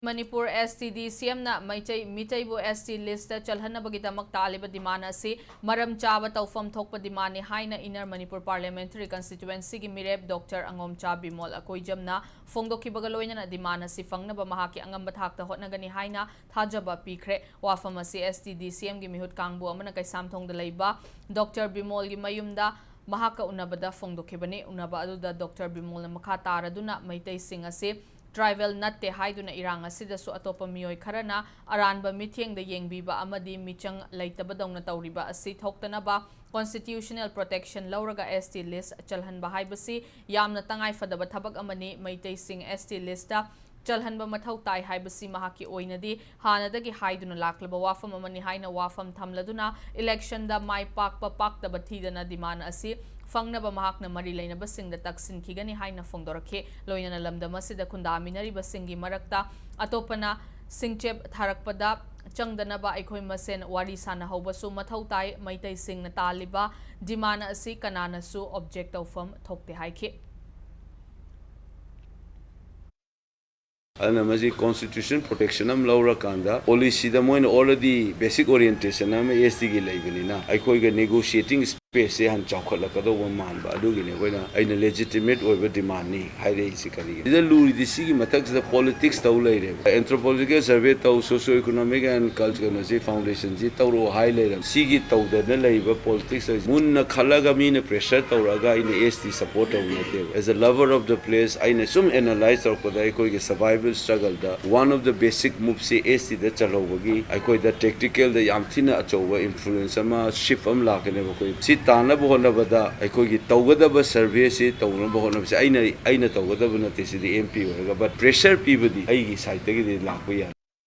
Manipur STD CMna Meitei Meetei bu ST list chalhanabagitamak taliba demand asi maram chaba tawfam thokpa demand ni haina inner Manipur parliamentary constituency gi mireb Dr. Angom cha Bimol akoijamna fongdokibaga loina demand asi fangnaba mahaki angamba thakta hotnagani haina thajaba pikre wafam asi STD CM gi mihut kangbu amana kaisam thongda leiba Dr. Bimol gi mayumda mahaka unabada fongdokibani unaba aduda Dr. Bimol na makha taraduna Meitei sing asi tribal natte haiduna irang asidasu atopa miyoi kharana aranba mithengda yengbiba amadi michang leitabadongna tawriba asi thoktanaba constitutional protection lauraga ST list chalhanba haibasi yamna tangai fadaba thabak amani Meitei sing ST lista chalhanba mathau tai haibasi mahaki oinadi hanadagi haiduna laklaba wafam amani haina wafam thamladuna election da mai pakpa paktaba thidana demand asi fangnaba mahakna mari lainaba singda taksin khigani haina fongdorakhe loinana lamdama sida khundaminari basingi marakta atopana singchep tharakpada changdanaba aikhoi masen wari sana haubasu mathau tai Meitei singna taliba demand asi kanana su object tawfam thokte haikhe constitution protection am laura kanda policy da moin already basic orientation am ST gi leibani aikoi ga negotiating space han chawkhala ka do man ba adu gi ne koina aina legitimate oiba demand ni haire isi kari ida luri di sigi matak da politics taw leire anthropological survey taw socio economic and cultural foundation ji tawro high leire sigi taw da na leiba politics mun na khalaga mi na pressure tawraga ina ST support of native as a lover of the place aina sum analyze or ko da koi ge survival struggle da one of the basic moves is the chalobagi aikoi the tactical the yamthina achowa influence ama shift am lakene ba koi si tana bo hona bada aikoi gi tawgada ba survey si tawna bo hona si aina tawgada ba na te si MP hoga but pressure pibadi ai gi side gi lakoi